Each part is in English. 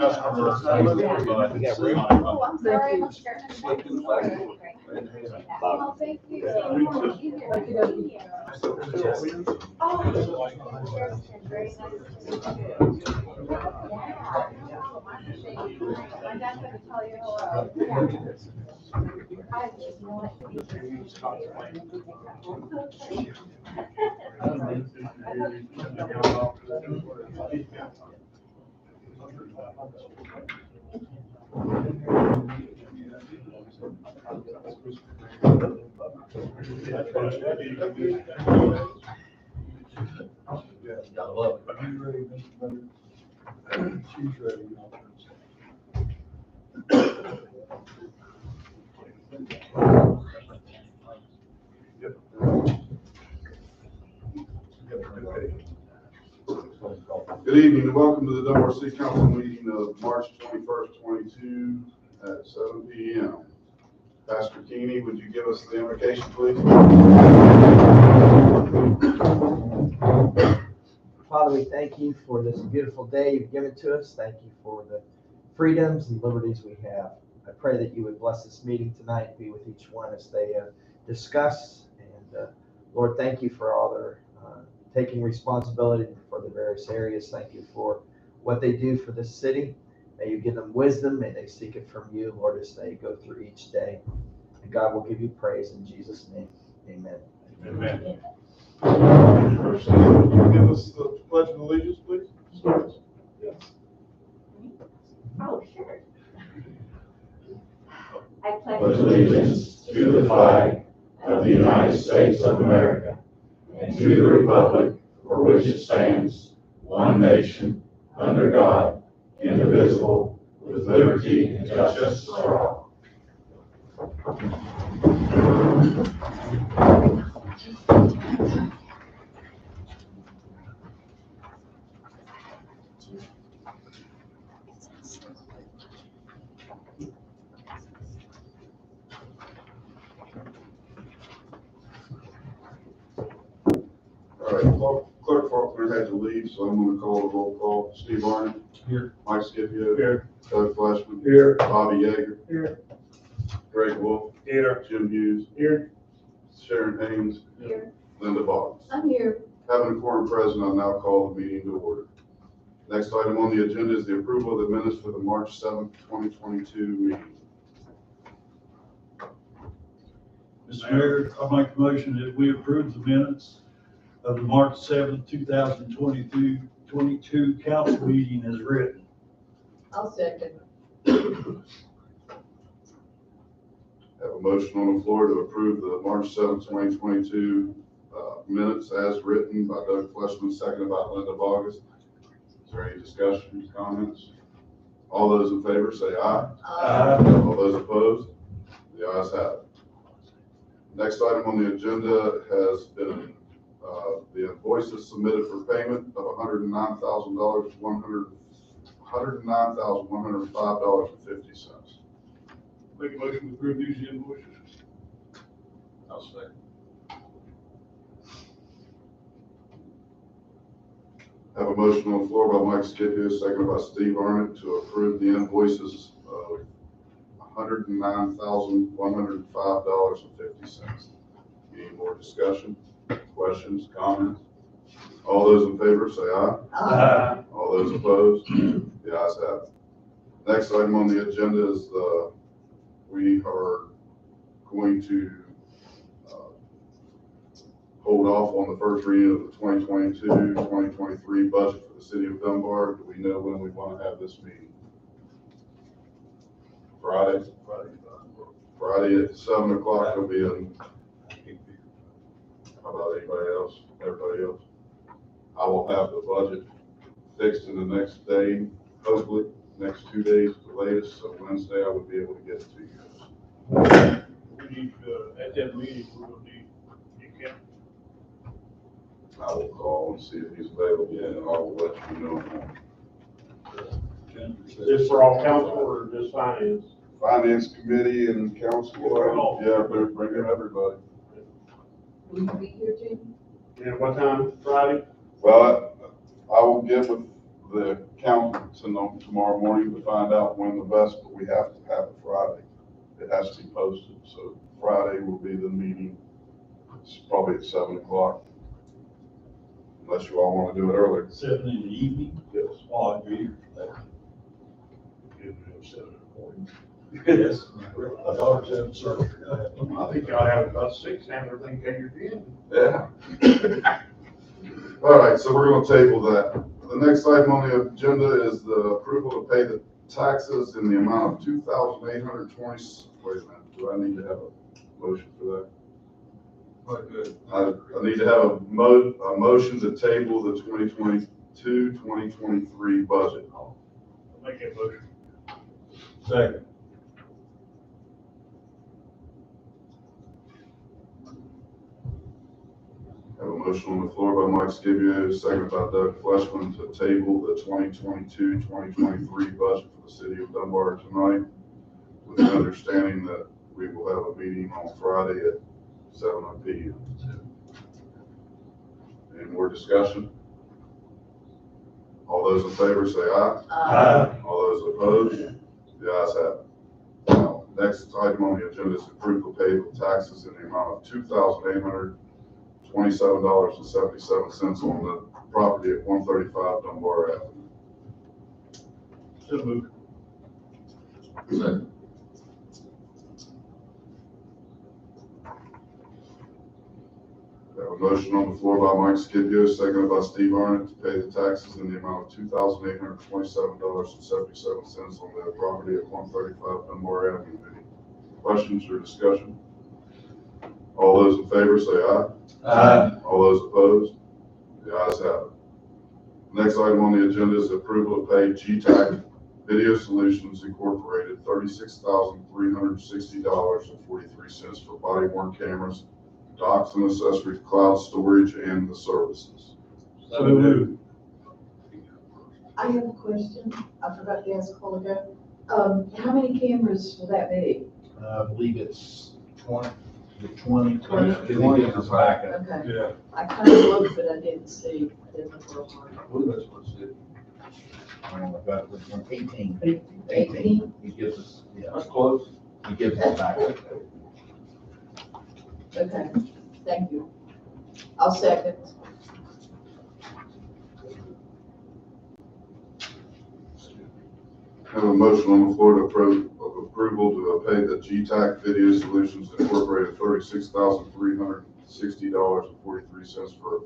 customer. We got room. Oh, I'm sorry. I'm scared. Oh, thank you. Very nice. My dad's gonna tell you hello. I just want Gotta love it. She's ready. Good evening and welcome to the Dunbar City Council meeting of March 21st, 22 at 7 p.m. Pastor Keeney, would you give us the invocation, please? Father, we thank you for this beautiful day you've given to us. Thank you for the freedoms and liberties we have. I pray that you would bless this meeting tonight, be with each one as they discuss. And Lord, thank you for all their taking responsibility for the various areas. Thank you for what they do for this city. May you give them wisdom. May they seek it from you, Lord, as they go through each day. And God will give you praise in Jesus' name. Amen. Amen. First, would you give us the pledge of allegiance, please? Yes. Oh, sure. I pledge allegiance to the flag of the United States of America and to the republic for which it stands, one nation, under God, indivisible, with liberty and justice for all. All right, Clerk Faulkner had to leave, so I'm going to call the roll call. Steve Arnott. Here. Mike Scipio. Here. Doug Fleshman. Here. Bobby Yeager. Here. Greg Wolf. Here. Jim Hughes. Here. Sharon Haynes. Here. Linda Boggs. I'm here. Having a quorum present, I'll now call the meeting to order. Next item on the agenda is the approval of the minutes for the March 7th, 2022 meeting. Mr. Mayor, I make a motion that we approve the minutes of the March 7th, 2022 council meeting as written. I'll second. Have a motion on the floor to approve the March 7th, 2022 minutes as written by Doug Fleshman, seconded by Linda Boggs. Is there any discussion, comments? All those in favor say aye. Aye. All those opposed? The ayes have it. Next item on the agenda has been the invoices submitted for payment of $109,105.50. Make a motion to approve these invoices. I'll second. Have a motion on the floor by Mike Scipio, seconded by Steve Arnott, to approve the invoices of $109,105.50. Any more discussion, questions, comments? All those in favor say aye. Aye. All those opposed? The ayes have it. Next item on the agenda is we are going to hold off on the first reading of the 2022-2023 budget for the city of Dunbar. Do we know when we want to have this meeting? Friday? Friday at 7 o'clock. It'll be in. How about anybody else? Everybody else? I will have the budget fixed in the next day, hopefully, next 2 days at the latest. So Wednesday, I would be able to get it to you guys. We need, at that meeting, we're gonna need, you can. I will call and see if he's available, and I will let you know. Is for all council or just finance? Finance committee and council, yeah, bring in everybody. Will you be here, Jamie? And what time, Friday? Well, I will get with the accountants in tomorrow morning to find out when the best, but we have to have it Friday. It has to be posted, so Friday will be the meeting. It's probably at 7 o'clock. Unless you all want to do it earlier. 7 in the evening? Yes. Oh, I agree. Yes. My daughter's having surgery. I think y'all have about 6 and everything catered in. Yeah. All right, so we're going to table that. The next item on the agenda is the approval to pay the taxes in the amount of $2,820. Wait a minute, do I need to have a motion for that? Good. I need to have a motion to table the 2022-2023 budget. I'll make that motion. Second. Have a motion on the floor by Mike Scipio, seconded by Doug Fleshman to table the 2022-2023 budget for the city of Dunbar tonight, with the understanding that we will have a meeting on Friday at 7 p.m. Any more discussion? All those in favor say aye. Aye. All those opposed? The ayes have it. Now, next item on the agenda is approval of payable taxes in the amount of $2,827.77 on the property at 135 Dunbar Avenue. So moved. Second. We have a motion on the floor by Mike Scipio, seconded by Steve Arnott, to pay the taxes in the amount of $2,827.77 on the property at 135 Dunbar Avenue. Any questions or discussion? All those in favor say aye. Aye. All those opposed? The ayes have it. Next item on the agenda is approval to pay GTAC Video Solutions Incorporated $36,360.43 for body worn cameras, docks and accessories, cloud storage, and the services. So moved. I have a question. I forgot to ask a while ago. How many cameras will that be? I believe it's 20, the 20. 20. Because he gives us backup. Okay. Yeah. I kind of looked, but I didn't see. I didn't look real hard. I believe that's what it is. Oh my God, it's 18. 18? He gives us, yeah, That's close. he gives us backup. Okay, thank you. I'll second. Have a motion on the floor to approval to pay the GTAC Video Solutions Incorporated $36,360.43 for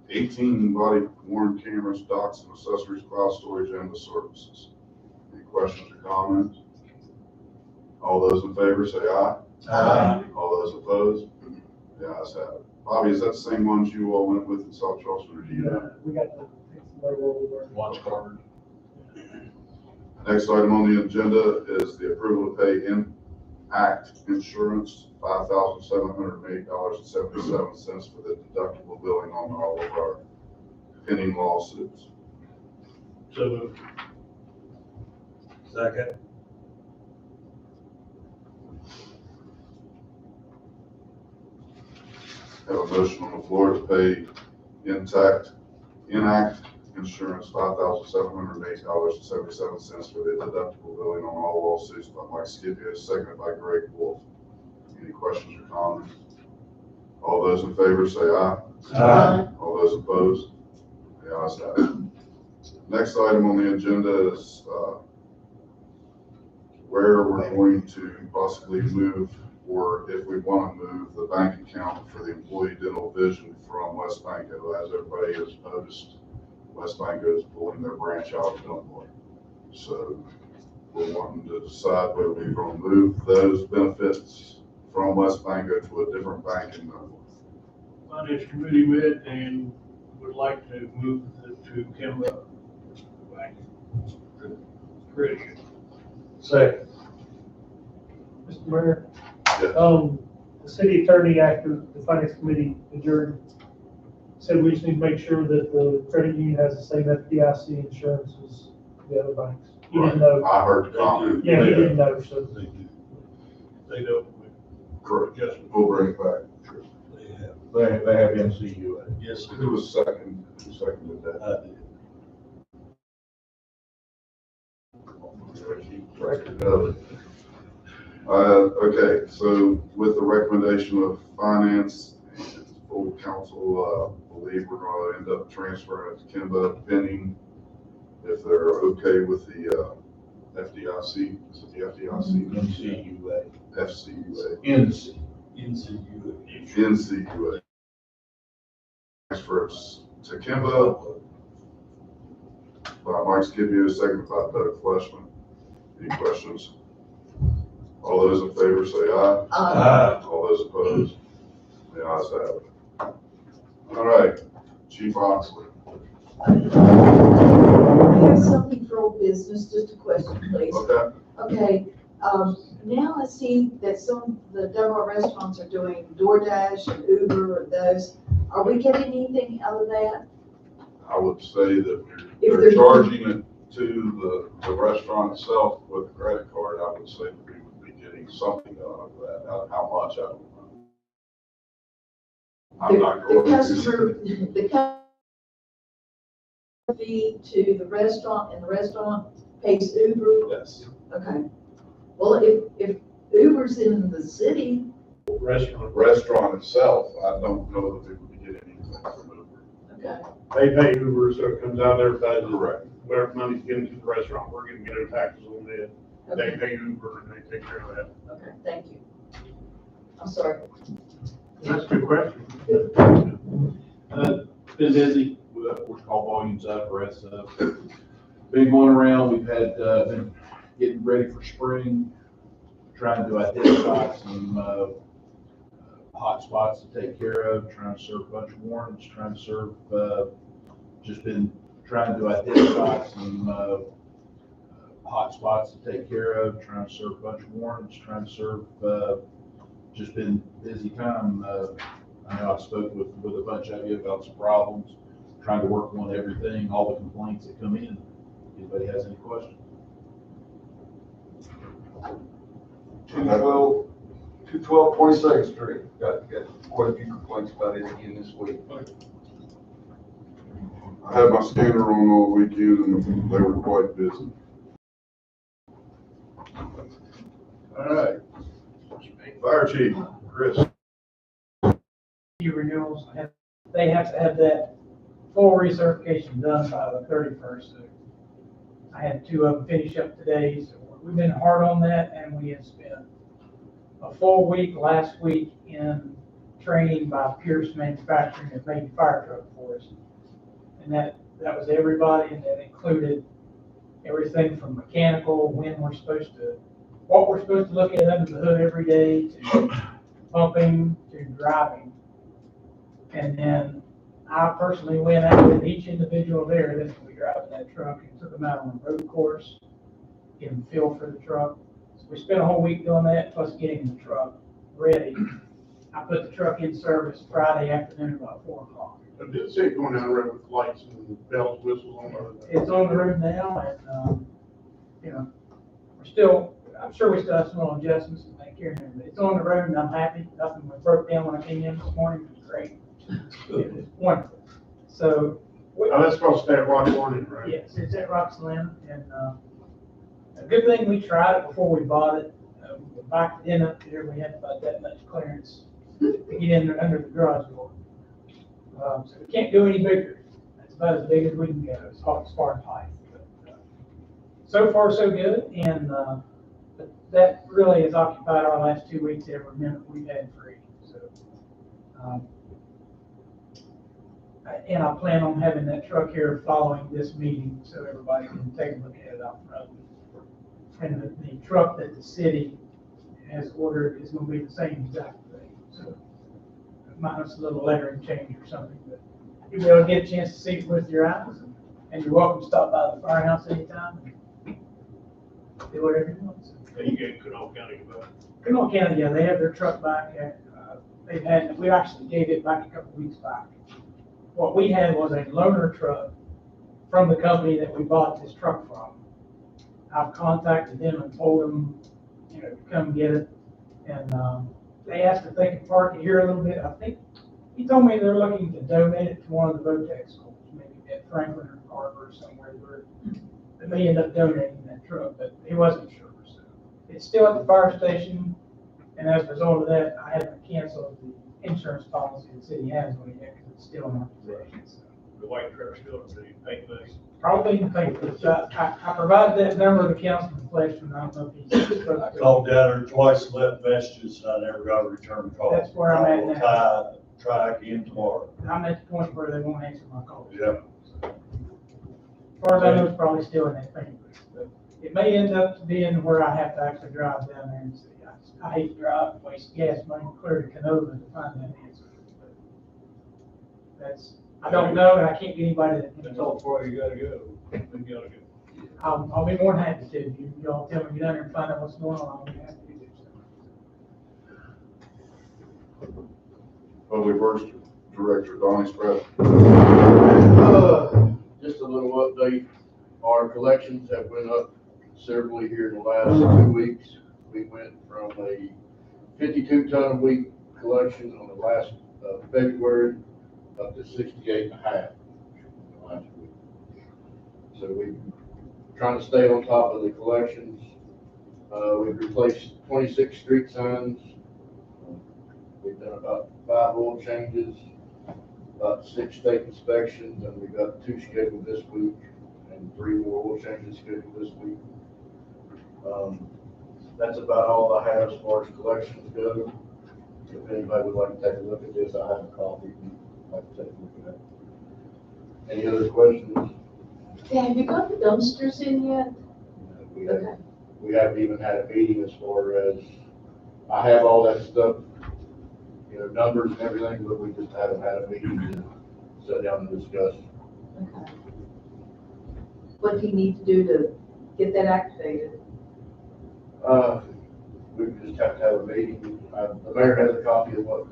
18 body worn cameras, docks and accessories, cloud storage, and the services. Any questions or comments? All those in favor say aye. Aye. All those opposed? The ayes have it. Bobby, is that the same ones you all went with in South Charleston, or do you know? We got the logo. Watch card. Next item on the agenda is the approval to pay Impact Insurance $5,708.77 for the deductible billing on all of our pending lawsuits. So moved. Second. Have a motion on the floor to pay Enact Insurance $5,708.77 for the deductible billing on all lawsuits by Mike Scipio, seconded by Greg Wolf. Any questions or comments? All those in favor say aye. Aye. All those opposed? The ayes have it. Next item on the agenda is where we're going to possibly move, or if we want to move, the bank account for the employee dental vision from West Banco. As everybody has noticed, West Banco is pulling their branch out of Dunbar. So we're wanting to decide whether we're going to move those benefits from West Banco to a different bank in Dunbar. Finance committee met and would like to move it to Kemba Bank. Pretty good. Second. Mr. Mayor, Yes. the city attorney, after the finance committee adjourned, said we just need to make sure that the credit union has the same FDIC insurance as the other banks. He didn't know. I heard the comment. Yeah, he didn't know, so. They do. They don't. Correct. Yes. We'll bring it back. They have. They have NCUA. Yes. Who was second? Who seconded that? I did. so I keep record of it. Okay, so with the recommendation of finance and full council, believe we're gonna end up transferring it to Kimba pending if they're okay with the FDIC, is it the FDIC? NCUA. FCUA. NCUA. Transfers to Kimba by Mike Scipio, second by Doug Fleshman. Any questions? All those in favor say aye. All those opposed? The ayes have it. All right, Chief Oxley. I have something for old business, just a question, please. Okay. Okay, now I see that some of the Dunbar restaurants are doing DoorDash and Uber or those. Are we getting anything out of that? I would say that If they're charging it to the restaurant itself with a credit card. I would say that we would be getting something out of that. How much, I don't know. I'm not The going customer, to. the customer fee to the restaurant and the restaurant pays Uber? Yes. Okay. Well, if Uber's in the city, Restaurant itself, I don't know that we would be getting anything from Uber. okay, They pay Uber, so it comes out of their budget. Correct. Whatever money's getting to the restaurant, we're gonna get our taxes on it. They okay, pay Uber and they take care of that. okay, thank you. I'm sorry. That's a good question. Been busy, we're call volumes up, rest up. Been going around, we've had, been getting ready for spring, trying to identify some, hot spots to take care of, trying to serve a bunch of warrants, trying to serve, just been trying to identify some, hot spots to take care of, trying to serve a bunch of warrants, trying to serve, just been busy time. I know I spoke with a bunch of you about some problems, trying to work on everything, all the complaints that come in. Anybody has any questions? 212 22nd Street. Got quite a few complaints about it again this week. I had my scanner on all weekend and they were quite busy. All right. Fire Chief, Chris. Renewals, they have to have that full recertification done by the 31st. So I had 2 of them finish up today, so we've been hard on that, and we have spent a full week last week in training by Pierce Manufacturing that made the fire truck for us. And that was everybody, and that included everything from mechanical, what we're supposed to look at under the hood every day, to pumping, to driving. And then I personally went out with each individual there that's going to be driving that truck and took them out on the road course, get them feel for the truck. So we spent a whole week doing that, plus getting the truck ready. I put the truck in service Friday afternoon about 4 o'clock. I did see it going down the road with lights and bells, whistles on the. It's on the road now, and, I'm sure we still have some little adjustments to make here and there, but it's on the road and I'm happy. Nothing was broke down when I came in this morning. It was great. It was wonderful. So. That's supposed to stay at Rock Morning, right? Yes, it's at Roxland, and, a good thing we tried it before we bought it. We backed in up there, we had about that much clearance to get in there under the garage door. So we can't go any bigger. That's about as big as we can go, as far as height. But, so far, so good, and, but that really has occupied our last 2 weeks, every minute we've had free. So, and I plan on having that truck here following this meeting, so everybody can take a look at it out front. And the truck that the city has ordered is going to be the same exact thing. So, minus a little lettering change or something, but you'll be able to get a chance to see it with your eyes, and you're welcome to stop by the firehouse anytime and do whatever you want. And you get Kanawha County about it. Kanawha County, yeah, they have their truck back. We actually gave it back a couple weeks back. What we had was a loaner truck from the company that we bought this truck from. I've contacted them and told them, to come get it. And they asked if they could park it here a little bit. I think he told me they're looking to donate it to one of the VOTEC schools, maybe at Franklin or Carver or somewhere where they may end up donating that truck. But It wasn't sure. So it's still at the fire station, and as a result of that, I had to cancel the insurance policy the city has on it yet because it's still in our possession. So The white truck's still in the paint base. probably can pay for it. I provided that number of the councilman collection. I don't know if he's. I called down there twice and left messages, and I never got a return call. That's where I'm at I will now. try again tomorrow. I'm at the point where they won't answer my call. Yeah. As far as I know, it's probably still in that paint base. But it may end up being where I have to actually drive down there and see. I hate to drive and waste gas money clear to Canova to find that answer. But that's, I don't know, and I can't get anybody that can That's tell. how far you gotta go. You gotta go. I'll be more than happy to. You all tell me, get down there and find out what's going on. I'll be happy to do so. Public Works Director Donnie Spratt. Just a little update. Our collections have went up considerably here in the last 2 weeks. We went from a 52 ton a week collection on the last February up to 68 and a half last week. So we're trying to stay on top of the collections. We've replaced 26 street signs. We've done about 5 oil changes, about 6 state inspections, and we've got 2 scheduled this week and 3 more oil changes scheduled this week. That's about all I have as far as collections go. If anybody would like to take a look at this, I have a copy. If you'd like to take a look at it. Any other questions? Yeah, have you got the dumpsters in yet? We haven't even had a meeting as far as, I have all that stuff, numbers and everything, but we just haven't had a meeting to sit down and discuss. Okay. What do you need to do to get that activated? We just have to have a meeting. The mayor has a copy of what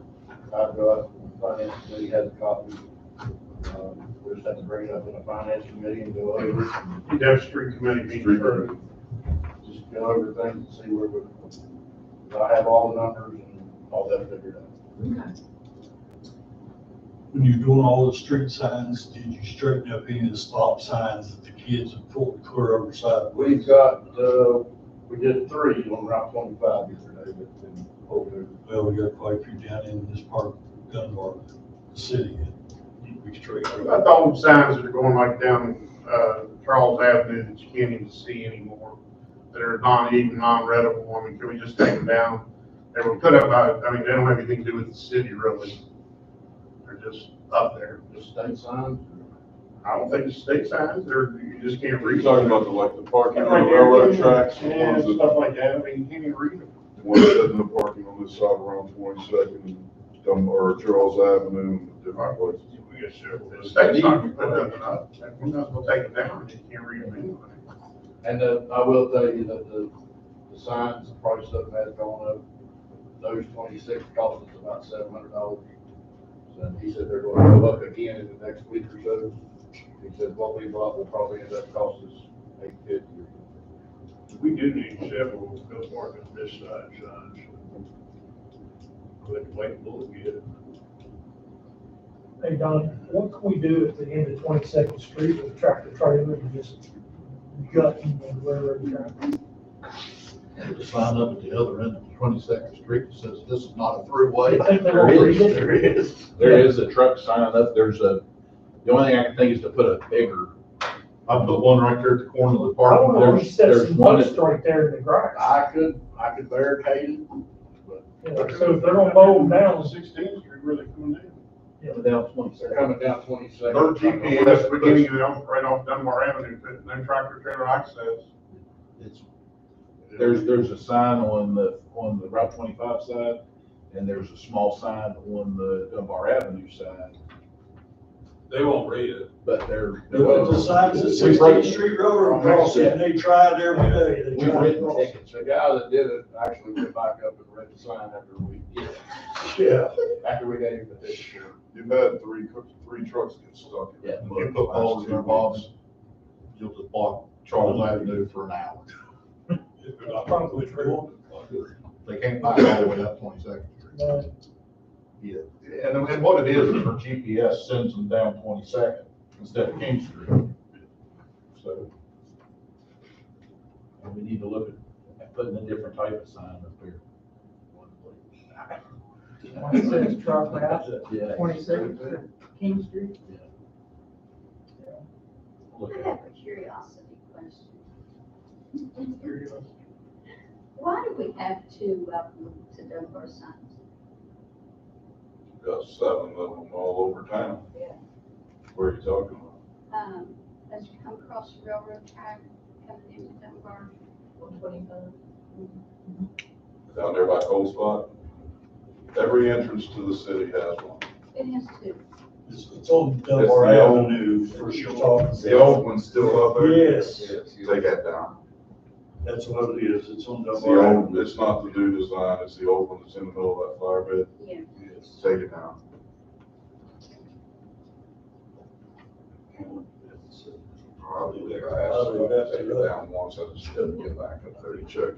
I've got, the finance committee has a copy. We just have to bring it up in a finance committee and go over it. You'd have street committee meeting first. Just go over things and see where I have all the numbers and all that figured out. Okay. When you're doing all the street signs, did you straighten up any of the stop signs that the kids have pulled clear over side? We've got, we did 3 on Route 25 yesterday that's been pulled over. Well, we got quite a few down in this part of Dunbar, the city, that need to be straightened What up. about the old signs that are going like down, Charles Avenue that you can't even see anymore? That are non-readable? I mean, can we just take them down? They were put up by, I mean, they don't have anything to do with the city really. They're just up there. The state signs. I don't think it's state signs, you just can't read. You're talking about the parking on Right the there, railroad tracks, the yeah, ones that, stuff like that. I mean, you can't even read them. the ones that in the parking on this side around 22nd and Dunbar, Charles Avenue, and different places. We got several. The state's not gonna put nothing up. We're not gonna take it down. You can't read them anyway. And I will tell you that the signs, the price of them has gone up. Those 26 cost us about $700. So he said they're going to go up again in the next week or so. He said what we bought will probably end up costing us $850. We do need several go market this side signs. We have to wait a little bit. Hey, Don, what can we do at the end of 22nd Street with a tractor trailer and just gutting the railroad track? There's a sign up at the other end of 22nd Street that says this is not a throughway. You think they won't read it? There is. There is a truck sign up. The only thing I can think is to put a bigger. I put one right there at the corner of the I park. want to set there's some one posts right there in the grass. I could barricade it, but You know, so if they're gonna mow them down, 16th Street really coming down. down 22nd. They're coming down 22nd. Their GPS That's the beginning of right off Dunbar Avenue, putting no tractor trailer access. It's, There's a sign on the Route 25 side, and there's a small sign on the Dunbar Avenue side, they won't read it. but they're. The signs at 16th Street Road across it, they try it every day. They We've try to written cross it. tickets. The guy that did it actually went back up and read the sign Yeah. after we gave him the ticket. You've had three trucks get stuck. Yeah. You put balls in their box, you'll just block Charles Avenue for an hour. probably true. They can't back all the way up 22nd Street. Yeah, and what it is our GPS sends them down 22nd instead of King Street. So. And we need to look at putting a different type of sign up here. One says truck route, Yeah. 26 King Street. Look I at have it. a curiosity question. Why do we have two welcome to Dunbar signs? Got 7 of them all over town. Yeah. Where are you talking about? As you come across the railroad track, coming into Dunbar. 125. Down there by Cold Spot? Every entrance to the city has one. It has two. It's on It's Dunbar the old- Avenue for sure. The old one's still up there? Yes. Yes, you take that down. That's what it is, it's on It's the Dunbar old, Avenue. it's not the new design, it's the old one that's in the middle of that flower bed. Yeah. Yes. Take it down. Probably there, I asked them to take it down once, I just couldn't get back up there to check.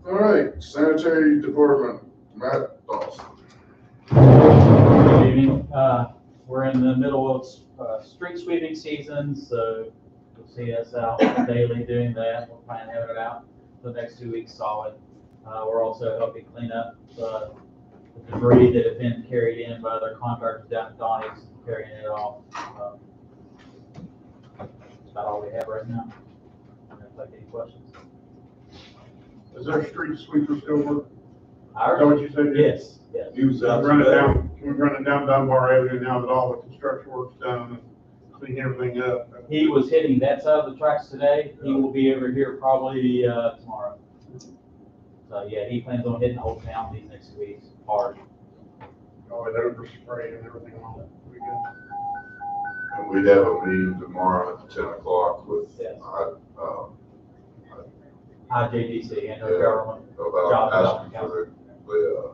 All right, Sanitary Department, Matt Dawson. Good evening. We're in the middle of street sweeping season, so you'll see us out daily doing that. We're planning to have it out the next 2 weeks solid. We're also helping clean up the debris that have been carried in by other contractors down at Donnie's, carrying it off. That's about all we have right now. If any questions. Is there street sweeper still work? Is Ours? that what you said? Yes, yes. Use Can that. we run it down Dunbar Avenue now that all the construction work's done and clean everything up? He was hitting that side of the tracks today. He will be over here probably tomorrow. So yeah, he plans on hitting the whole town these next 2 weeks hard. Oh, and overspray and everything on it. Pretty good. And we have a meeting tomorrow at 10 o'clock with, Yes. IJDC and our government. about Job asking development for the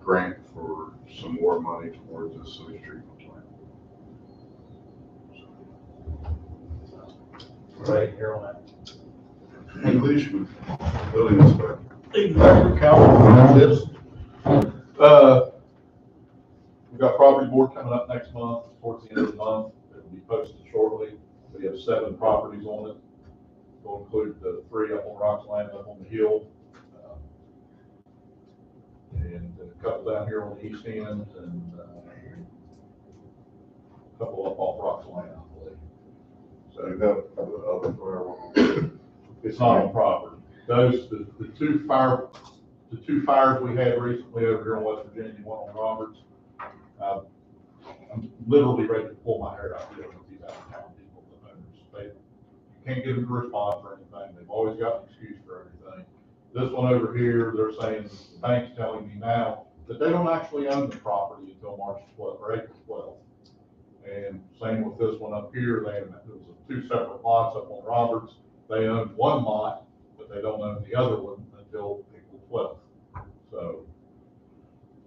grant for some more money towards the sewage treatment plant. Right here on that. Completion, building inspector. Dr. Calvin, this, we've got property board coming up next month, towards the end of the month. It'll be posted shortly. We have 7 properties on it. We'll include the 3 up on Roxland, up on the hill. And a couple down here on the east end, and a couple up off Roxland, I believe. So you have the other fire one. It's not on property. Those, the two fires we had recently over here in West Virginia, one on Roberts, I'm literally ready to pull my hair out here with these out of town people, the owners. You can't get them to respond for anything. They've always got an excuse for everything. This one over here, they're saying, the bank's telling me now that they don't actually own the property until March 12th or April 12th. And same with this one up here, there was 2 separate lots up on Roberts. They own one lot, but they don't own the other one until April 12th. So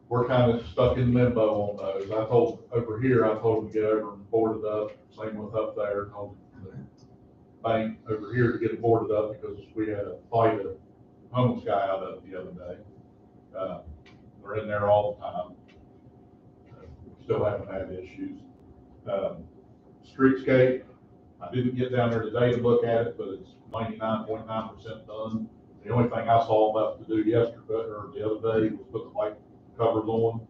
we're kind of stuck in limbo on those. I told them to get over and board it up. Same with up there, told the bank over here to get it boarded up because we had a fight a homeless guy out of the other day. They're in there all the time. Still haven't had issues. Streetscape, I didn't get down there today to look at it, but it's 99.9% done. The only thing I saw left to do yesterday or the other day was put the white covers on.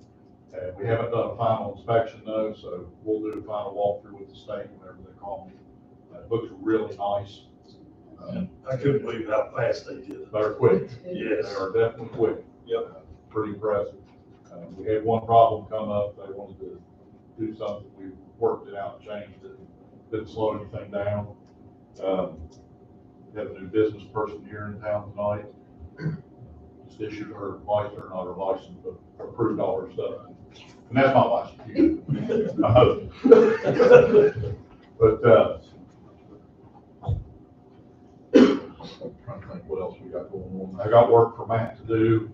And we haven't done a final inspection though, so we'll do a final walkthrough with the state whenever they call me. It looks really nice. I couldn't believe how fast they did it. They're quick. Yes. They are definitely quick. Yep. Pretty impressive. We had one problem come up. They wanted to do something. We worked it out and changed it. Didn't slow anything down. We have a new business person here in town tonight. Just issued her license, not her license, but approved all her stuff. And that's my license. But, I'm trying to think what else we got going on. I got work for Matt to do.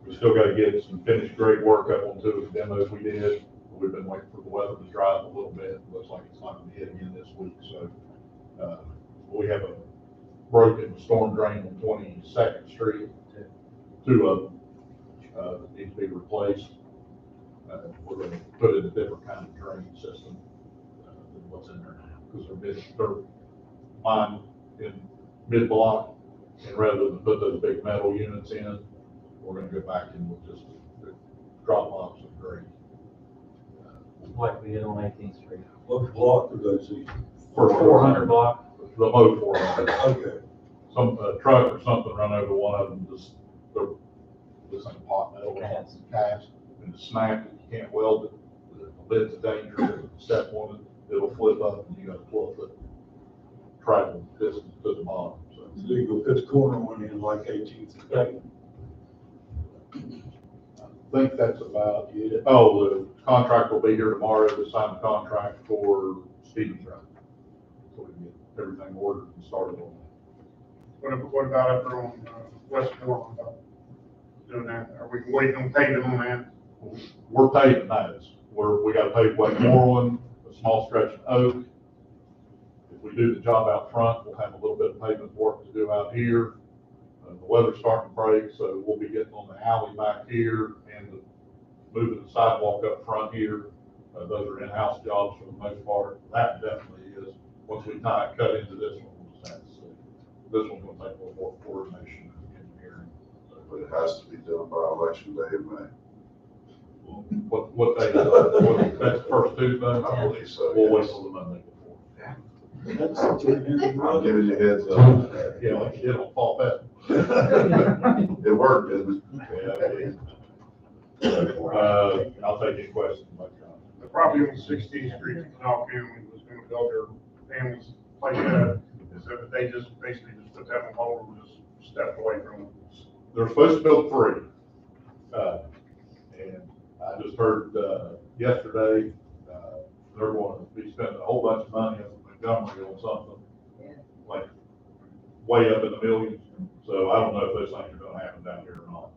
We still got to get some finished grade work up on 2 of the demos we did. We've been waiting for the weather to dry up a little bit. Looks like it's not going to hit again this week. So we have a broken storm drain on 22nd Street. 2 of them that need to be replaced. We're going to put in a different kind of drain system than what's in there now because they're mine in mid-block, and rather than put those big metal units in, we're gonna go back in with just the drop box of grade. Like we did on 18th Street. What block are those in? For 400 block. The low 400. Okay. Some truck or something run over one of them, just, this ain't pot metal, it has some cast, and just snap it, you can't weld it. The lid's dangerous, step on it, it'll flip up, and you gotta 12-foot travel distance to the bottom, so. So you go put the corner one in like 18th Street. I think that's about it. Oh, the contract will be here tomorrow to sign the contract for Stevens Road. So we can get everything ordered and started on What about up there on, Westmoreland, about doing that? Are we waiting on paving on that? that. We're paving those. We gotta pave Westmoreland, a small stretch of Oak. If we do the job out front, we'll have a little bit of pavement work to do out here. The weather's starting to break, so we'll be getting on the alley back here and moving the sidewalk up front here. Those are in-house jobs for the most part. That definitely is. Once we cut into this one, we'll just have to see. This one's gonna take a little more coordination and engineering. But it has to be done by election day in May. What day is that? That's the first Tuesday? I believe so, We'll wait yes. till the Monday before. That's a 200 I'm giving you heads up. Yeah, like it'll fall back. It worked, didn't it? Yeah. I'll take any questions about John. The property on 16th Street, the Canal family was gonna build their family's place at, is that they just basically just put that on hold and just stepped away from it? They're supposed to build 3. And I just heard, yesterday, they're going to be spending a whole bunch of money in Montgomery on something, like way up in the millions. So I don't know if those things are gonna happen down here or not.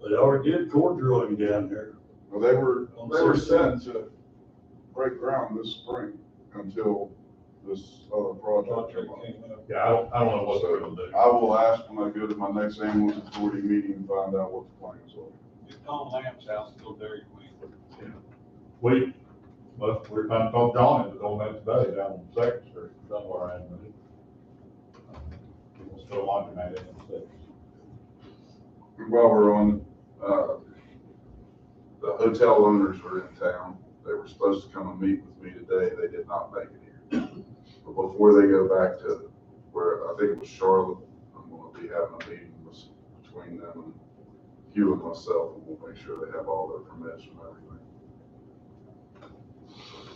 They already did core drilling down there. Well, they were set to break ground this spring until this other project came up. Yeah, I don't know what they're gonna do. I will ask when I go to my next ambulance authority meeting and find out what the plans are. Is Tom Lamb's house still Dairy Queen? We're trying to talk John into doing that today down on Second Street, Dunbar Avenue. We'll still on that instead. While we're on, the hotel owners were in town. They were supposed to come and meet with me today. They did not make it here. But before they go back to where, I think it was Charlotte, I'm gonna be having a meeting between them and Hugh and myself, and we'll make sure they have all their permits and everything.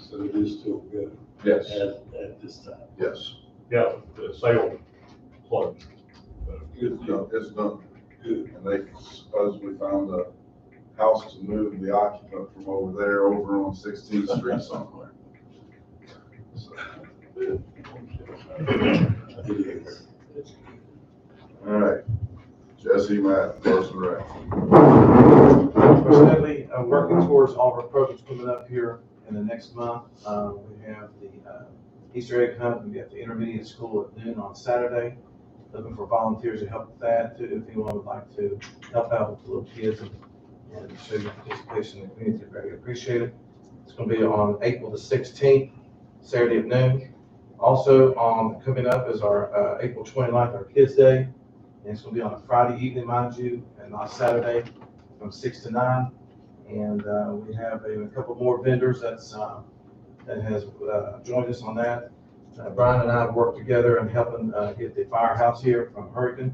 So it is still good. Yes. At this time. Yes. Yeah, the sale closed. Good deal. It's done. Good. And they supposedly found a house to move the occupant from over there over on 16th Street somewhere. So, all right. Jesse, Matt, Parks and Rec. We're steadily working towards all of our programs coming up here in the next month. We have the Easter egg hunt. We got the intermediate school at noon on Saturday. Looking for volunteers to help with that too. If anyone would like to help out with the little kids and show your participation in the community, very appreciated. It's going to be on April the 16th, Saturday at noon. Also coming up is our April 29th, our Kids Day. And it's going to be on a Friday evening, mind you, and not Saturday from 6 to 9. And we have a couple more vendors that has joined us on that. Brian and I have worked together in helping get the firehouse here from Hurricane,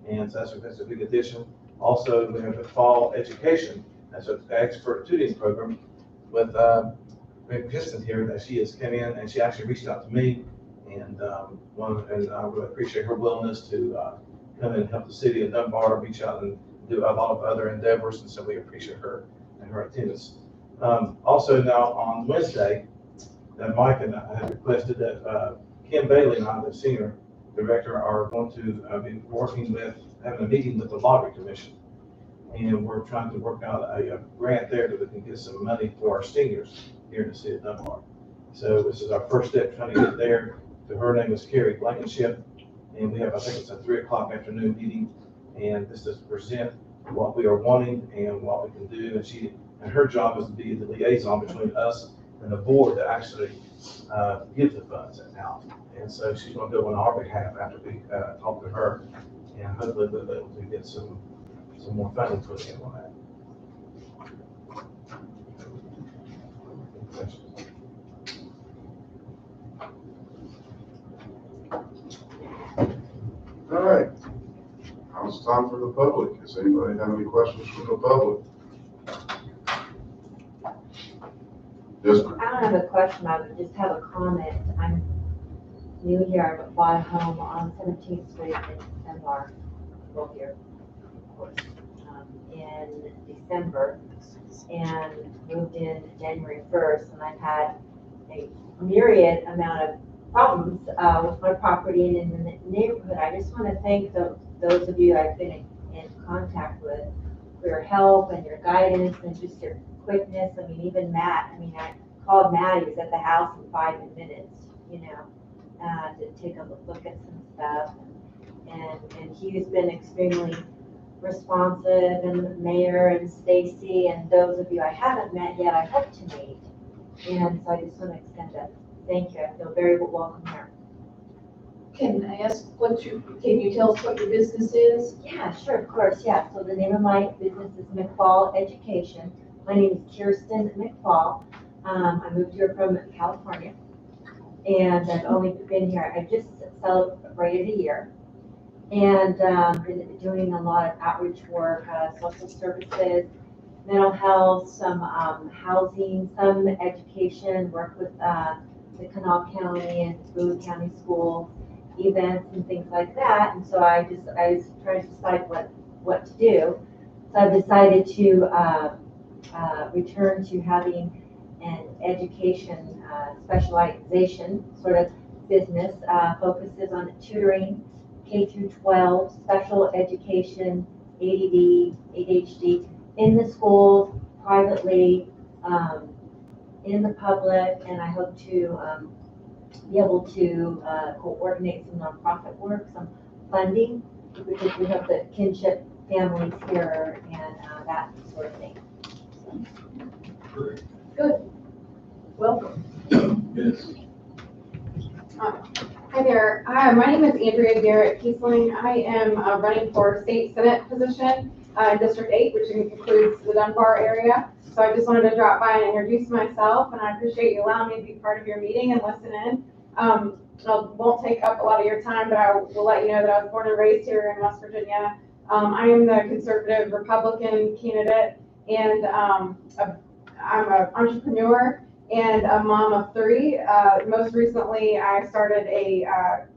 and so that's a big addition. Also, we have the fall education, that's an expert tutoring program with Rick Piston here that she has come in, and she actually reached out to me, and I really appreciate her willingness to come in and help the city of Dunbar reach out and do a lot of other endeavors, and so we appreciate her and her attendance. Also now on Wednesday, that Mike and I have requested that Kim Bailey and I, the senior director, are going to be having a meeting with the Lottery Commission. And we're trying to work out a grant there that we can get some money for our seniors here in the city of Dunbar. So this is our first step trying to get there. Her name is Carrie Blankenship. And we have, I think it's a 3 o'clock afternoon meeting. And this is to present what we are wanting and what we can do. And her job is to be the liaison between us and the board to actually give the funds out. And so she's gonna do it on our behalf after we, talk to her, and hopefully we'll be able to get some more funding put in on that. All right. Now it's time for the public. Does anybody have any questions from the public? Yes, ma'am. I don't have a question, I would just have a comment. I'm new here, I bought a home on 17th Street in Dunbar, well here, of course, in December, and moved in January 1st, and I've had a myriad amount of problems with my property and in the neighborhood. I just want to thank those of you I've been in contact with for your help and your guidance and just your quickness. I mean, even Matt, I mean, I called Matt, he was at the house in 5 minutes, you know, to take a look at some stuff. And he's been extremely responsive, and the mayor and Stacy and those of you I haven't met yet, I hope to meet. And so I just want to extend a thank you. I feel very welcome here. Can I ask can you tell us what your business is? Yeah, sure, of course, yeah. So the name of my business is McFall Education. My name is Kirsten McFall. I moved here from California, and I've only been here, I just celebrated a year. And been doing a lot of outreach work, social services, mental health, some housing, some education, work with the Kanawha County and Boone County schools, events and things like that. And so I was trying to decide what to do. So I decided to return to having an education specialization sort of business, focuses on tutoring, K through 12, special education, ADD, ADHD, in the schools, privately, in the public, and I hope to be able to coordinate some nonprofit work, some funding, because we have the kinship families here and that sort of thing. Good. Welcome. Yes. Hi there. My name is Andrea Garrett Kiesling. I am running for state senate position in District 8, which includes the Dunbar area. So I just wanted to drop by and introduce myself, and I appreciate you allowing me to be part of your meeting and listen in. I won't take up a lot of your time, but I will let you know that I was born and raised here in West Virginia. I am the conservative Republican candidate, and I'm an entrepreneur and a mom of 3. Most recently, I started a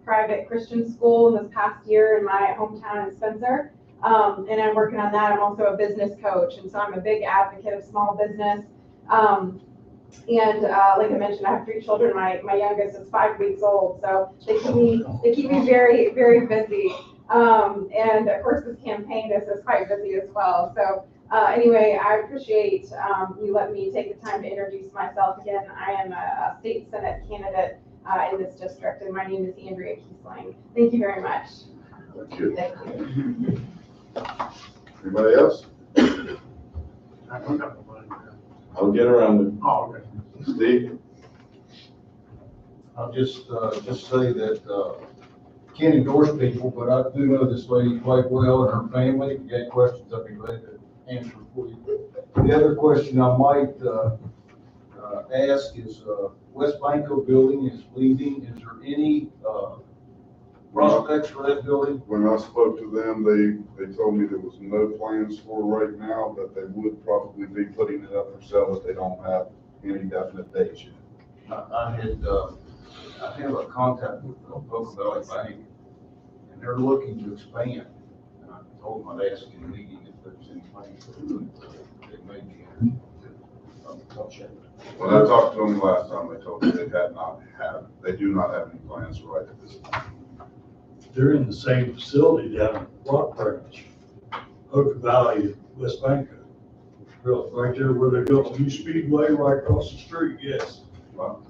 private Christian school in this past year in my hometown in Spencer. And I'm working on that. I'm also a business coach, and so I'm a big advocate of small business. And like I mentioned, I have 3 children. My youngest is 5 weeks old, so they keep me very, very busy. And of course, this campaign is quite busy as well. So anyway, I appreciate you letting me take the time to introduce myself again. I am a state senate candidate in this district, and my name is Andrea Kiesling. Thank you very much. Thank you. Thank you. Anybody else? I'll get around it. Oh, okay. Steve? I'll just say that, can't endorse people, but I do know this lady quite well and her family. If you got questions, I'd be glad to answer for you. The other question I might, ask is, West Banco building is leaving. Is there any, prospects for that building? When I spoke to them, they told me there was no plans for right now, but they would probably be putting it up for sale, but they don't have any definite dates yet. I have a contact with Poca Valley Bank, and they're looking to expand. And I told them I'd ask in a meeting if there's any plans to do it. It may be. I'll check. When I talked to them last time, they told me they do not have any plans right at this time. They're in the same facility down in Rock Branch, Poca Valley, West Banco. Right there where they built a new speedway right across the street, yes. Wow.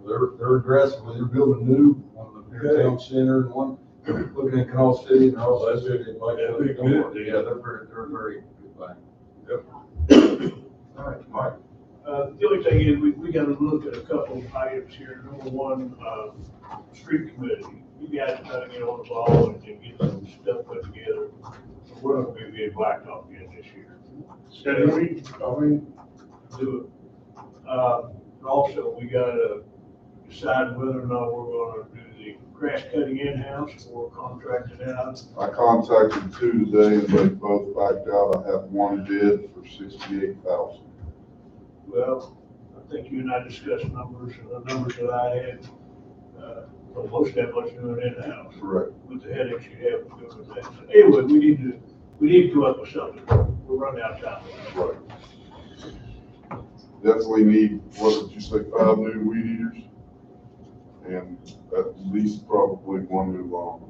They're aggressively, they're building new, one of the town center and one looking at Canal City and all that. That'd be good. Yeah, they're very good bank. Yep. All right, Mike. The only thing is, we gotta look at a couple of items here. Number one, street committee. You guys gotta get on the ball and get some stuff put together. We're not gonna be in blacktop again this year. Schedule week, Do it. And also, we gotta decide whether or not we're gonna do the grass cutting in-house or contract it out. I contacted two today and they both backed out. I have one bid for $68,000. Well, I think you and I discussed numbers, and the numbers that I had, almost that much doing in-house. Correct. With the headaches you have doing that. So anyway, we need to come up with something. We're running out of time. Right. Definitely need, what did you say, 5 new weed eaters? And at least probably 1 new lawn.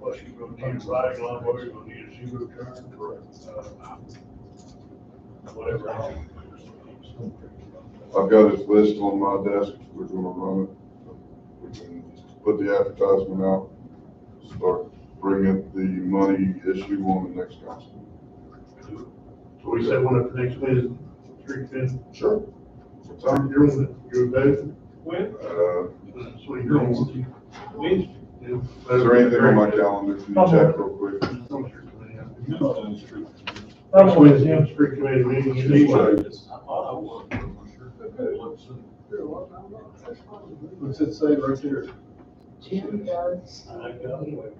Plus you're gonna need a riding lawnmower, you're gonna need a zero turn. Correct. Whatever. I've got his list on my desk. We're gonna run it. We can put the advertisement out, start bringing the money issue on the next council. So we set one up for next Wednesday, street committee. Sure. What time? You're available? When? So you're on. Wednesday. Is there anything on my calendar? Can you check real quick? Next Wednesday, street committee meeting. What's it say right there? Jim does. I got it.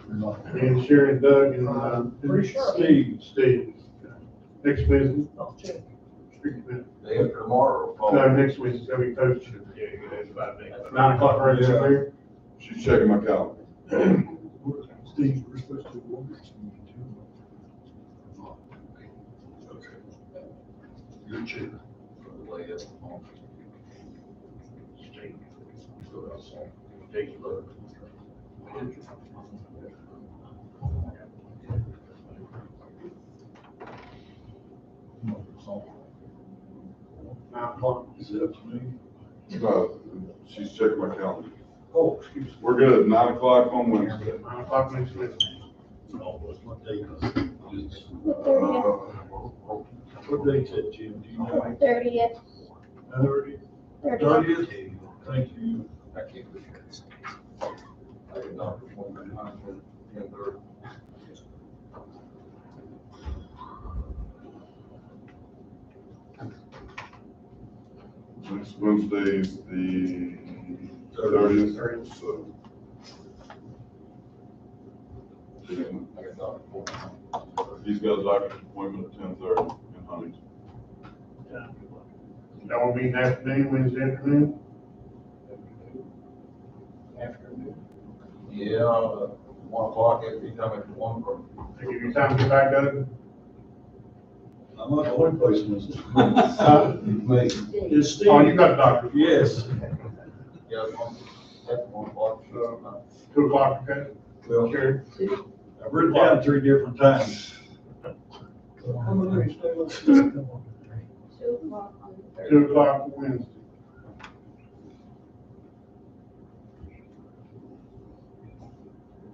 And Sharon, Doug, and, Pretty sure. Steve. Next Wednesday, I'll check. street committee. Day after tomorrow. No, next Wednesday's gonna be posted. Yeah, it's about next. 9 o'clock right there. She's checking my calendar. Steve, we're supposed to walk it. Your chair. Lay it on. Take a look. Is it up to me? No, she's checking my calendar. Oh, excuse me. We're good. 9 o'clock on Wednesday. 9 o'clock next Wednesday. Oh, what day is it? What day is it, Jim? Do you know? 30th. 30th? Thank you. I can't be here. I can not perform at 9:30. Next Wednesday is the 30th. So. I can not perform. He's got a doctor's appointment at 10:30 in Huntington. That will be in the afternoon, Wednesday afternoon. Afternoon. Yeah, 1 o'clock, every time after 1 o'clock. They give you time to get back, Doug? I'm not the only person that's. Me. It's Steve. Oh, you got a doctor. Yes. Yeah, at 1 o'clock. 2 o'clock, okay? Well, Sure. I've written down 3 different times. 2 o'clock on the 30th. 2 o'clock Wednesday.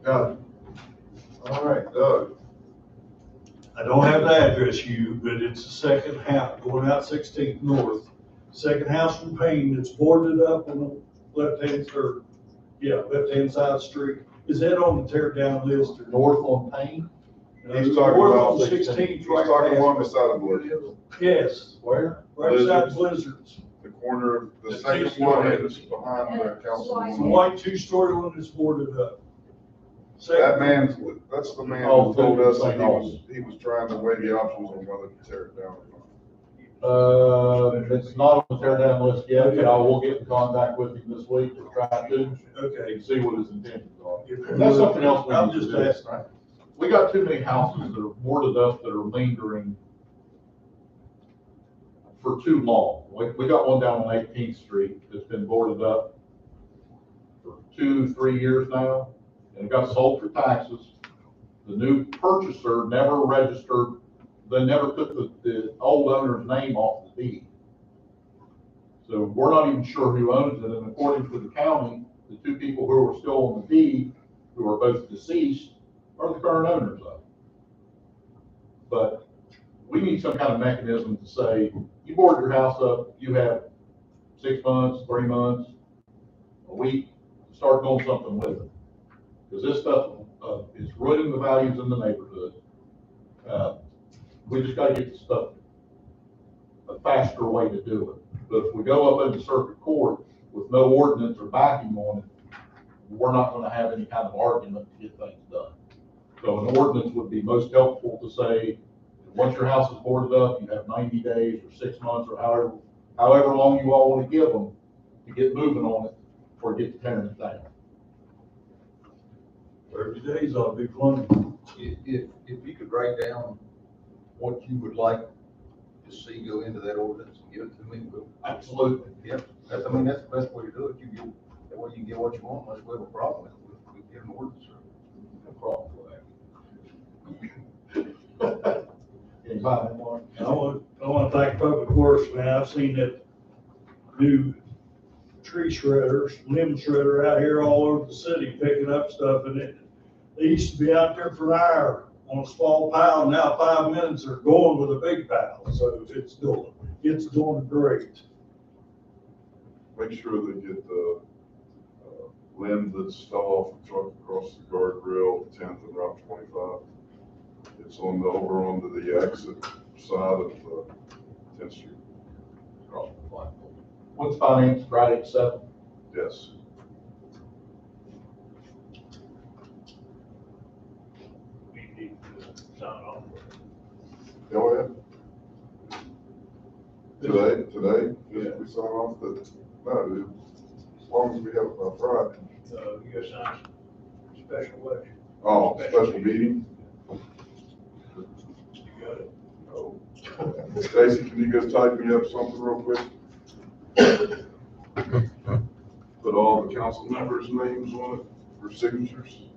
Got it. All right, Doug. I don't have the address you, but it's the second house, going out 16th North. Second house from Payne, it's boarded up on the left-hand, left-hand side of the street. Is that on the tear down list or? North on Payne? He's talking North about on 16th, He's right talking past- along the side of Blizzard. Yes, Where? right beside Blizzards. The corner of the The second two-story. one is behind the council. The white 2-story one that's boarded up. That man, that's the man Oh, who told us that St. Albans. he was trying to weigh the options on whether to tear it down or not. It's not on the tear down list yet, but I will get in contact with him this week to try to, Okay. and see what his intentions are. That's something else we I'm need to just do. asking. We got too many houses that are boarded up that are lingering for too long. We got one down on 18th Street that's been boarded up for 2-3 years now, and it got sold for taxes. The new purchaser never registered, they never took the old owner's name off the deed. So we're not even sure who owns it, and according to the county, the 2 people who are still on the deed, who are both deceased, are the current owners of it. But we need some kind of mechanism to say, you board your house up, you have 6 months, 3 months, a week, start doing something with it. Because this stuff is ruining the values in the neighborhood. We just gotta get the stuff a faster way to do it. But if we go up into circuit court with no ordinance or backing on it, we're not gonna have any kind of argument to get things done. So an ordinance would be most helpful to say, once your house is boarded up, you have 90 days or 6 months or however long you all want to give them to get moving on it or get tearing it down. 30 days ought to be plenty. If you could write down what you would like to see go into that ordinance and give it to me, we'll. Absolutely. Yep, that's the best way to do it. That way you get what you want, unless we have a problem with it. We get an ordinance. No problem with that. Anybody more? I want to thank Public Works, man. I've seen that new tree shredders, limb shredder out here all over the city picking up stuff, and they used to be out there for an hour on a small pile. Now 5 minutes they're going with a big pile, so it's doing great. Make sure they get the limb that's fell off the truck across the guardrail, 10th and Route 25. It's on over onto the exit side of 10th Street. Across the flagpole. What's finance Friday at 7? Yes. We need to sign off. Go ahead. Today, Yeah. we sign off that, no, as long as we have it by Friday. You gotta sign some special election. Oh, special meeting? You got it? Oh. Stacy, can you go type me up something real quick? Put all the council members' names on it for signatures.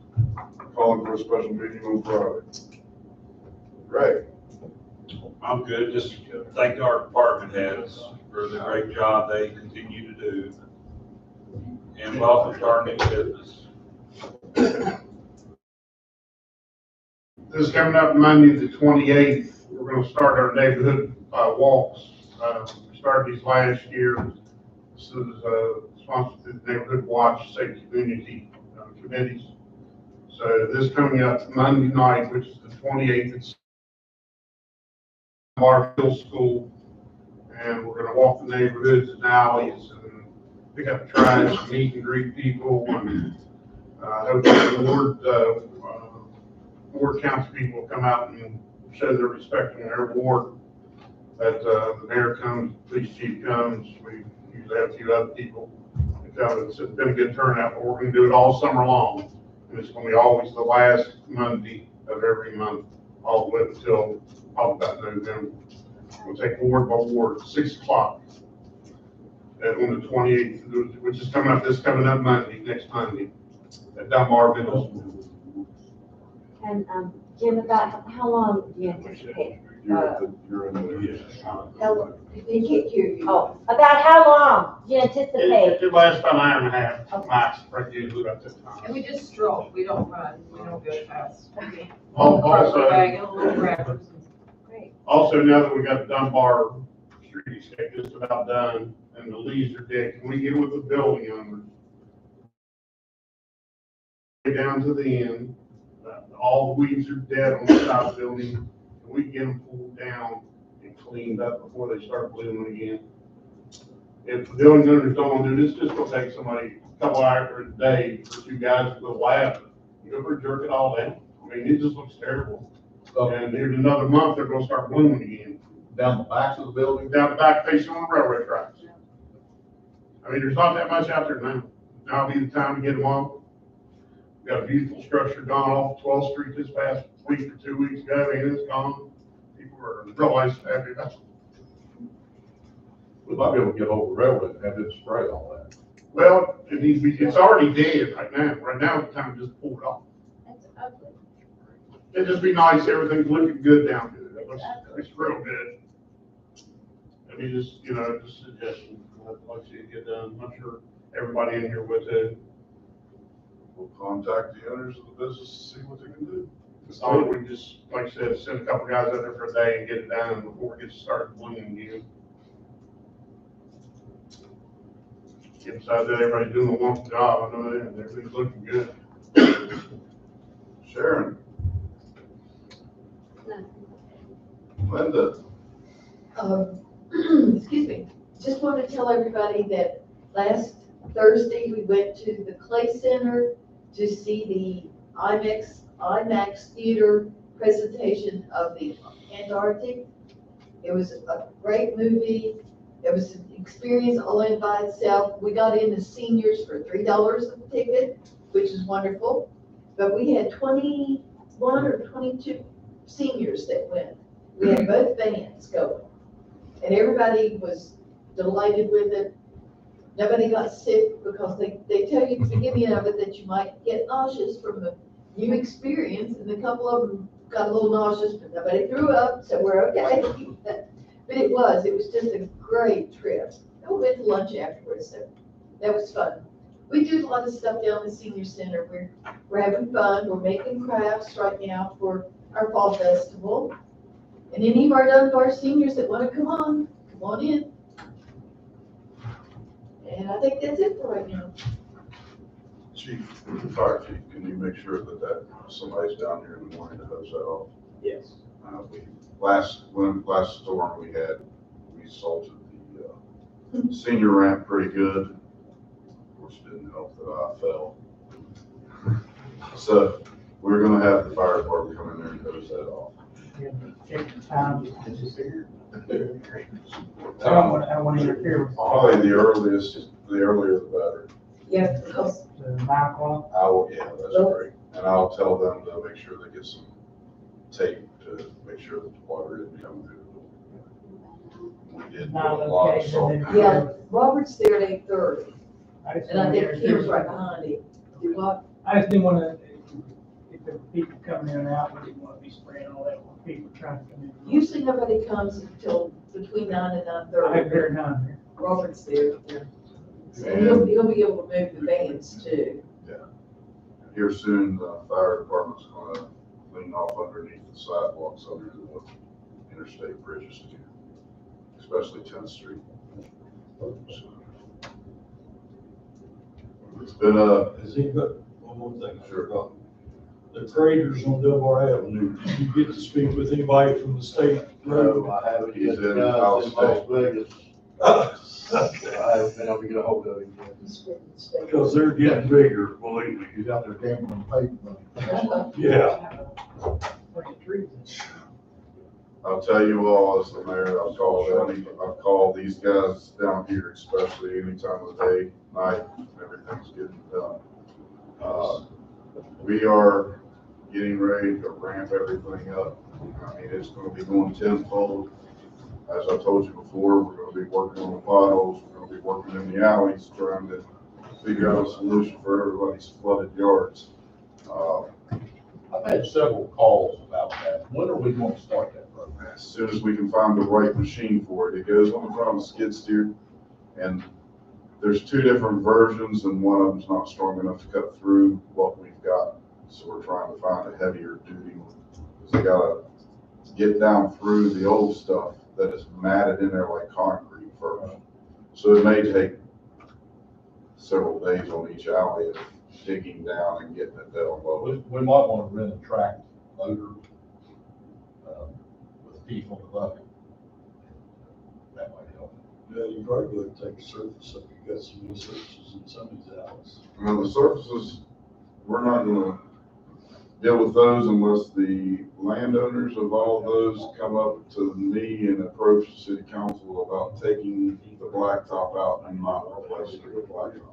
Calling for a special meeting on Friday. Greg? I'm good, just thank our department heads for the great job they continue to do. And welcome to our new business. This is coming up Monday, the 28th. We're gonna start our neighborhood walks. We started these last year. This is sponsored through the Neighborhood Watch Safety Community Committees. So this coming up Monday night, which is the 28th, it's Dunbar Middle School. And we're gonna walk the neighborhoods and alleys and pick up trash, meet and greet people, and hopefully the ward council people will come out and show their respect in their ward. That the mayor comes, the police chief comes, we usually have a few other people that come. It's been a good turnout, but we're gonna do it all summer long. And it's gonna be always the last Monday of every month, all the way until probably about November. We'll take ward by ward, 6 o'clock. On the 28th, which is coming up Monday, next Monday, at Dunbar Middle School. And, Jim, about how long do you anticipate? You're in the. They get you. Oh, about how long do you anticipate? It lasts about an hour and a half, Okay. max, right usually about this time. And we just stroll, we don't run, we don't go fast. Also, Great. also now that we got the Dunbar streetscape just about done and the leaves are dead, can we get with the building owners? Down to the end, all the weeds are dead on the side of the building, and we can get them pulled down and cleaned up before they start blooming again. If the building owners don't want to do this, just go take somebody a couple hours a day for 2 guys to go lab. You go for jerk it all down. I mean, it just looks terrible. And in another month, they're gonna start blooming again. Down the backs of the building? Down the back facing on the railroad tracks. I mean, there's not that much out there now. Now'll be the time to get them off. We got a beautiful structure gone off 12th Street this past week or 2 weeks ago, and it's gone. People are realizing happy about it. We might be able to get over the railroad and have them spray all that. Well, it needs to be, it's already dead right now. Right now, it's time to just pull it off. That's ugly. It'd just be nice, everything's looking good down here. It's real good. I mean, just, just a suggestion, I'd like to see it get done. I'm sure everybody in here would too. We'll contact the owners of the business to see what they can do. So we just, like I said, send a couple guys out there for a day and get it done before it gets started blooming again. Besides that, everybody's doing a wonderful job, I know that, and everything's looking good. Sharon. Linda. Excuse me, just want to tell everybody that last Thursday, we went to the Clay Center to see the IMAX theater presentation of the Antarctic. It was a great movie. It was an experience all in by itself. We got in as seniors for $3 a ticket, which is wonderful. But we had 21 or 22 seniors that went. We had both bands going. And everybody was delighted with it. Nobody got sick because they tell you at the beginning of it that you might get nauseous from the new experience. And a couple of them got a little nauseous, but nobody threw up, so we're okay. But it was just a great trip. And we went to lunch afterwards, so that was fun. We do a lot of stuff down in the senior center. We're having fun. We're making crafts right now for our fall festival. And any of our Dunbar seniors that want to come on in. And I think that's it for right now. Chief, Fire Chief, can you make sure that somebody's down here in the morning to hose that off? Yes. Last storm we had, we salted the senior ramp pretty good. Of course, it didn't help that I fell. So we're gonna have the fire department come in there and hose that off. I don't want to interfere with. Probably the earlier the better. Yeah, because. 9 o'clock? Yeah, that's great. And I'll tell them to make sure they get some tape to make sure that the water isn't coming through the door. We did put a lot of salt. Yeah, Robert's there at 8:30, I just and I wanna think interfere Kim's right with- behind him. Do what? I just didn't want to, if there were people coming in and out, we didn't want to be spraying all that when people trying to come in. Usually nobody comes until between 9 and I have 9:30. there at 9 here. Robert's there. And he'll be able to move the bands too. Yeah. Here soon, the fire department's gonna clean off underneath the sidewalks under the interstate bridges too, especially 10th Street. It's been Has he got, one more thing I forgot. The craters on Dunbar Avenue, did you get to speak with anybody from the state road? No, I haven't. He's Yet. in Guys Las Las Vegas. I haven't been able to get a hold of him yet. Because they're getting bigger, believe me. He's out there gambling paper. Yeah. I'll tell you all, as the mayor, I've called these guys down here, especially any time of the day, night, everything's getting done. We are getting ready to ramp everything up. I mean, it's gonna be going tenfold. As I told you before, we're gonna be working on the potholes, we're gonna be working in the alleys, trying to figure out a solution for everybody's flooded yards. I've had several calls about that. When are we going to start that program? As soon as we can find the right machine for it. It goes on the front of the skid steer, and there's 2 different versions, and one of them's not strong enough to cut through what we've got. So we're trying to find a heavier duty one. Because they gotta get down through the old stuff that is matted in there like concrete first. So it may take several days on each alley of digging down and getting it down low. We might want to rent a track loader with teeth on the bucket. That might help. Yeah, you probably would take a surface if you got some new surfaces in some of these alleys. Now, the surfaces, we're not gonna deal with those unless the landowners of all of those come up to me and approach the city council about taking the blacktop out and not replacing it with blacktop.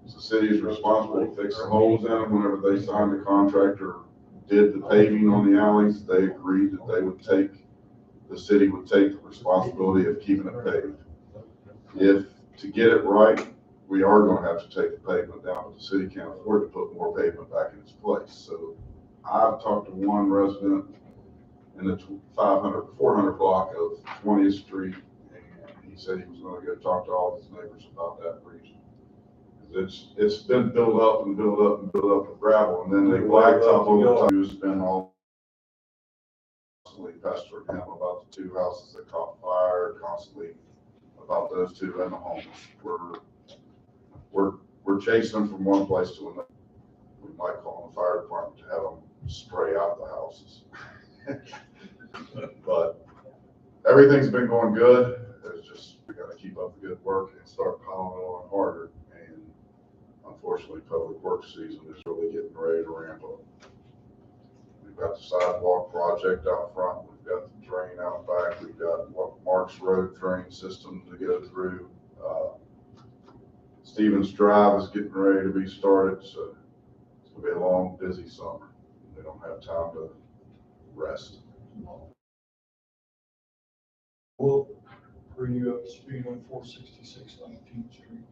The city is responsible to fix the holes in them. Whenever they signed the contract or did the paving on the alleys, they agreed that the city would take the responsibility of keeping it paved. If, to get it right, we are gonna have to take the pavement down, but the city can't afford to put more pavement back in its place. So I've talked to one resident in the 400 block of 20th Street, and he said he was gonna go talk to all his neighbors about that reason. Because it's been built up and built up and built up with gravel, and then they blacktop over the top. It's been all constantly pestering him about the 2 houses that caught fire, constantly about those 2 and the homeless. We're chasing them from one place to another. We might call the fire department to have them spray out the houses. But everything's been going good. It's just, we gotta keep up the good work and start piling it on harder. And unfortunately, public works season is really getting ready to ramp up. We've got the sidewalk project out front. We've got the drain out back. We've got Mark's Road drain system to go through. Stevens Drive is getting ready to be started, so it's gonna be a long, busy summer. We don't have time to rest. We'll bring you up to speed on 466 19th Street.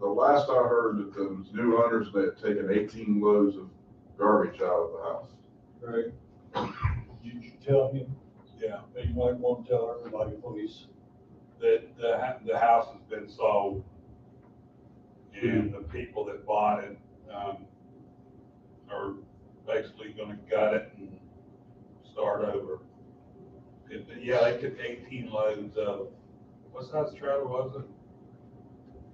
The last I heard that the new owners, they had taken 18 loads of garbage out of the house. Right. Did you tell him? Yeah, but you might want to tell everybody, please. That the house has been sold, and the people that bought it, are basically gonna gut it and start over. Yeah, they took 18 loads of, what size trailer was it?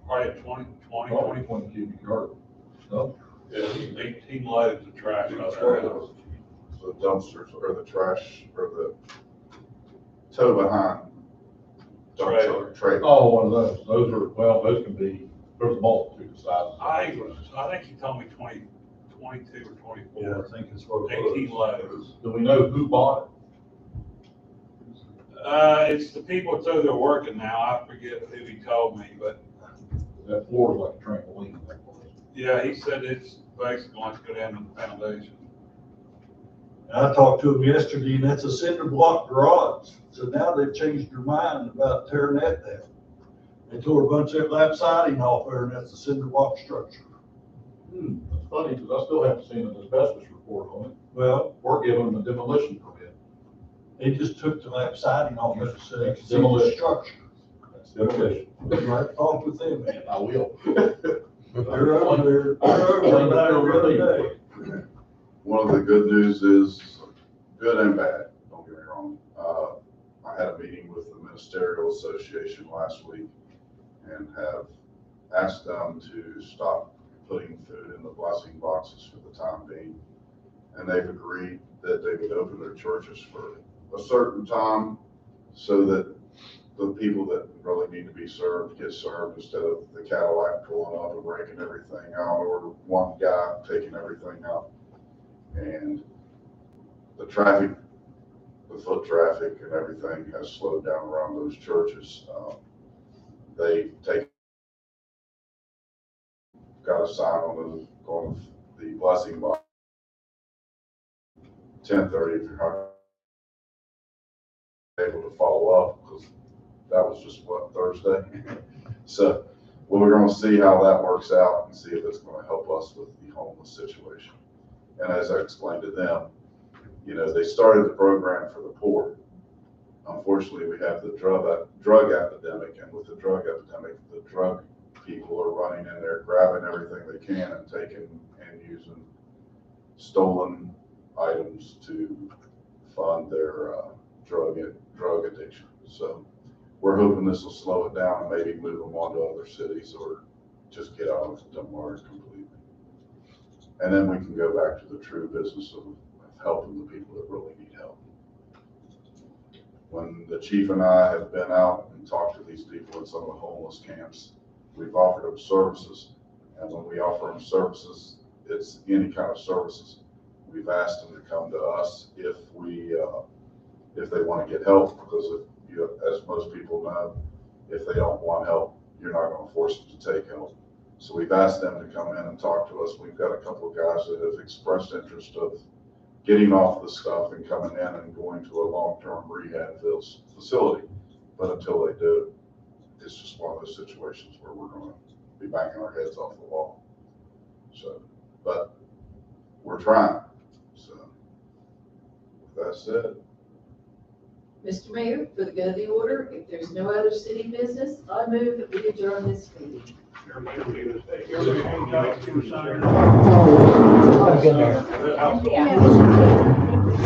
Probably a 20 cubic yard. No? Yeah, 18 loads of trash out of their house. The dumpsters or the trash or the tow behind. Trailer. Oh, one of those. Those are, well, those can be, there's a multitude of sizes. I think he told me 22 or 24. Yeah, I think it's what. 18 loads. Do we know who bought It's the people too that are working now. I forget who he told me, but it? That floor is like a trampoline. yeah, he said it's basically going to go down to the foundation. I talked to him yesterday, and that's a cinder block garage. So now they've changed their mind about tearing that down. They tore a bunch of that lap siding off there, and that's a cinder block structure. That's funny, because I still haven't seen an asbestos report on it. Well, We're giving them a demolition permit. they just took the lap siding off it, so they could see the Demolition. structure. That's demolition. Right, talk with them, man. I will. They're over there, about every other day. One of the good news is, good and bad, don't get me wrong. I had a meeting with the Ministerial Association last week and have asked them to stop putting food in the blessing boxes for the time being. And they've agreed that they would open their churches for a certain time so that the people that really need to be served get served instead of the Cadillac pulling up and breaking everything out or one guy taking everything out. And the traffic, the foot traffic and everything has slowed down around those churches. They got a sign on the blessing box, 10:30 if you're not able to follow up, because that was just what, Thursday? So we're going to see how that works out and see if it's going to help us with the homeless situation. And as I explained to them, you know, they started the program for the poor. Unfortunately, we have the drug epidemic, and with the drug epidemic, the drug people are running in there, grabbing everything they can and taking and using stolen items to fund their drug addiction. So we're hoping this will slow it down and maybe move them on to other cities or just get out of Dunbar completely. And then we can go back to the true business of helping the people that really need help. When the chief and I have been out and talked to these people in some of the homeless camps, we've offered them services. And when we offer them services, it's any kind of services. We've asked them to come to us if they want to get help, because as most people know, if they don't want help, you're not going to force them to take help. So we've asked them to come in and talk to us. We've got a couple of guys that have expressed interest of getting off the stuff and coming in and going to a long-term rehab facility. But until they do, it's just one of those situations where we're going to be banging our heads off the wall. So, but we're trying. So, with that said. Mr. Mayor, for the good of the order, if there's no other city business, I move that we adjourn this meeting. Have a good night. Yeah.